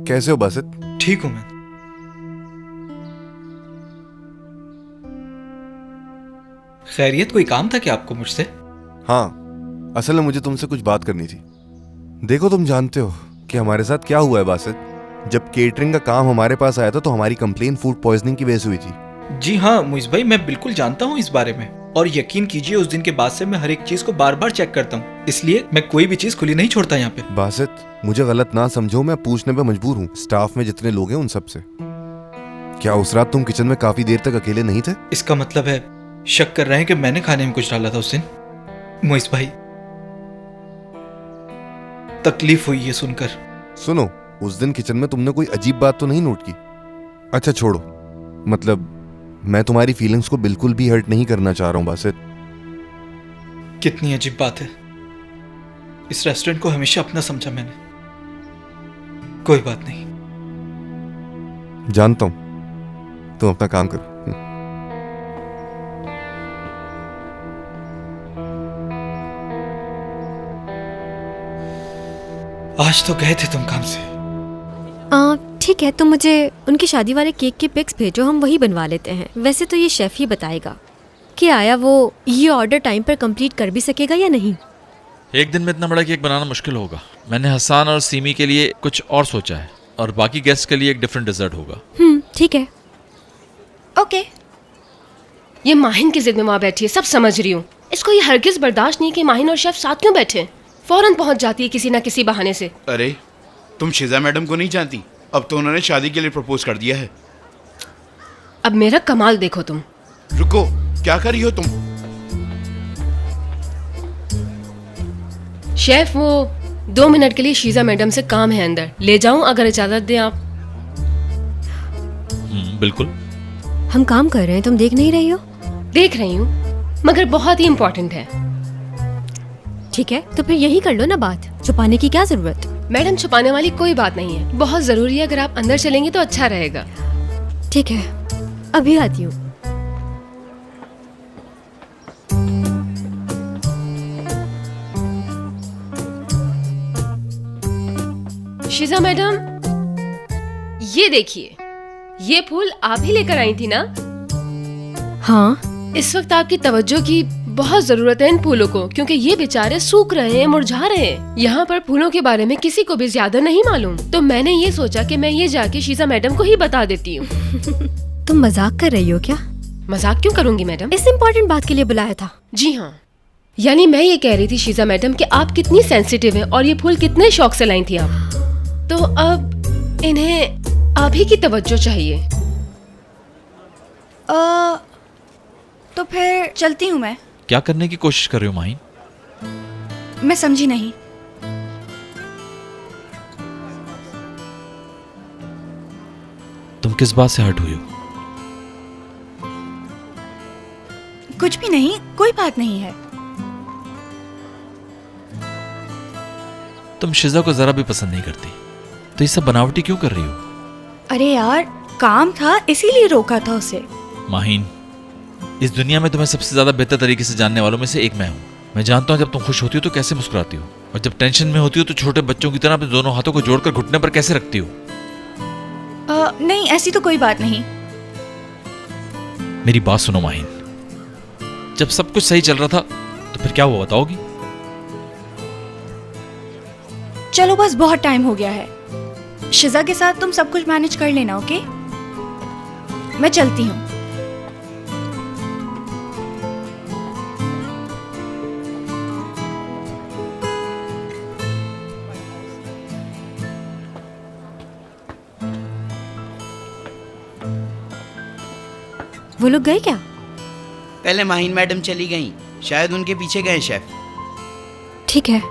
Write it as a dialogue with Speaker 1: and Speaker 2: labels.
Speaker 1: कैसे हो बासित?
Speaker 2: ठीक हूं मैं। खैरियत, कोई काम था क्या आपको मुझसे?
Speaker 1: हाँ, असल में मुझे तुमसे कुछ बात करनी थी। देखो, तुम जानते हो कि हमारे साथ क्या हुआ है बासित। जब केटरिंग का काम हमारे पास आया था तो हमारी कंप्लेन फूड पॉइजनिंग की वजह से हुई थी।
Speaker 2: जी हाँ मुइज़ भाई, मैं बिल्कुल जानता हूँ इस बारे में, और यकीन कीजिए उस दिन के बाद से मैं हर एक चीज को बार बार चेक करता हूँ, इसलिए मैं कोई भी चीज खुली नहीं छोड़ता यहाँ पे।
Speaker 1: बासित, मुझे गलत ना समझो, मैं पूछने पे मजबूर हूँ। स्टाफ में जितने लोग हैं उन सब से, क्या उस रात तुम किचन में काफी देर तक अकेले नहीं थे?
Speaker 2: इसका मतलब है शक कर रहे हैं कि मैंने खाने में कुछ डाला था उस दिन? मुइज़ भाई, तकलीफ हुई ये सुनकर।
Speaker 1: सुनो, उस दिन किचन में तुमने कोई अजीब बात तो नहीं नोट की? अच्छा छोड़ो, मतलब मैं तुम्हारी फीलिंग्स को बिल्कुल भी हर्ट नहीं करना चाह रहा हूँ बासित।
Speaker 2: कितनी अजीब बात है, इस रेस्टोरेंट को हमेशा अपना समझा मैंने। कोई बात नहीं।
Speaker 1: जानता हूं, तुम अपना काम करो।
Speaker 2: आज तो गए थे तुम काम से।
Speaker 3: ठीक है, तो मुझे उनकी शादी वाले केक की पिक्स भेजो, हम वही बनवा लेते हैं। वैसे तो ये शेफ ही बताएगा कि आया वो ये ऑर्डर टाइम पर कंप्लीट कर भी सकेगा या नहीं।
Speaker 4: एक दिन में इतना बड़ा केक बनाना मुश्किल होगा। मैंने हसन और सीमी के लिए कुछ और सोचा है, और बाकी गेस्ट के लिए एक डिफरेंट डिजर्ट होगा।
Speaker 3: ठीक है।
Speaker 5: ओके। ये माहिन की जिद में वहाँ बैठी है, सब समझ रही हूँ। इसको ये हरगिज बर्दाश्त नहीं कि माहिन और शेफ साथ क्यों बैठे। फौरन पहुंच जाती है किसी ना किसी बहाने से।
Speaker 6: अरे तुम शिजा मैडम को नहीं जानती, अब तो उन्होंने शादी के लिए प्रपोज कर दिया है।
Speaker 5: अब मेरा कमाल देखो तुम।
Speaker 6: रुको, क्या कर रही हो तुम?
Speaker 5: शेफ, वो 2 मिनट के लिए शीजा मैडम से काम है अंदर, ले जाऊं अगर इजाजत दें आप?
Speaker 4: बिल्कुल।
Speaker 3: हम काम कर रहे हैं, तुम देख नहीं रही हो?
Speaker 5: देख रही हूँ, मगर बहुत ही इम्पोर्टेंट है।
Speaker 3: ठीक है, तो फिर यही कर लो ना बात, छुपाने की क्या जरूरत।
Speaker 5: मैडम, छुपाने वाली कोई बात नहीं है, बहुत जरूरी है। अगर आप अंदर चलेंगे तो अच्छा रहेगा।
Speaker 3: ठीक है, अभी आती हूँ।
Speaker 5: शीजा मैडम, ये देखिए, ये फूल आप ही लेकर आई थी ना?
Speaker 3: हाँ।
Speaker 5: इस वक्त आपकी तवज्जो की बहुत जरूरत है इन फूलों को, क्योंकि ये बेचारे सूख रहे हैं, मुरझा रहे हैं। यहाँ पर फूलों के बारे में किसी को भी ज्यादा नहीं मालूम, तो मैंने ये सोचा कि मैं ये जाके शीजा मैडम को ही बता देती हूँ।
Speaker 3: तुम मजाक कर रही हो क्या?
Speaker 5: मजाक क्यों करूंगी मैडम,
Speaker 3: इस इम्पोर्टेंट बात के लिए बुलाया था।
Speaker 5: जी हाँ, यानी मैं ये कह रही थी शीजा मैडम कि आप कितनी सेंसिटिव हैं और ये फूल कितने शौक से लाई थी आप। तो अब इन्हें आप ही की तवज्जो चाहिए।
Speaker 7: तो फिर चलती हूँ मैं।
Speaker 4: क्या करने की कोशिश कर रही हो माहिन?
Speaker 7: मैं समझी नहीं।
Speaker 4: तुम किस बात से हर्ट हुई हो?
Speaker 7: कुछ भी नहीं, कोई बात नहीं है।
Speaker 4: तुम शिजा को जरा भी पसंद नहीं करती, तो ये सब बनावटी क्यों कर रही हो?
Speaker 7: अरे यार, काम था इसीलिए रोका था उसे।
Speaker 4: माहिन, इस दुनिया में तुम्हें सबसे ज्यादा बेहतर तरीके से जानने वालों में से एक मैं हूँ। मैं जानता हूँ जब तुम खुश होती हो तो कैसे मुस्कुराती हो, और जब टेंशन में होती हो तो छोटे बच्चों की तरह अपने दोनों हाथों को जोड़कर घुटने पर कैसे रखती हो।
Speaker 7: नहीं, ऐसी तो कोई बात नहीं।
Speaker 4: मेरी बात सुनो माहिन, जब सब कुछ सही चल रहा था तो फिर क्या हुआ बताओगी?
Speaker 7: चलो बस, बहुत टाइम हो गया है। शिजा के साथ तुम सब कुछ मैनेज कर लेना, ओके? मैं चलती हूँ।
Speaker 3: वो लोग गए क्या?
Speaker 8: पहले माहिन मैडम चली गईं, शायद उनके पीछे गए शेफ।
Speaker 3: ठीक है।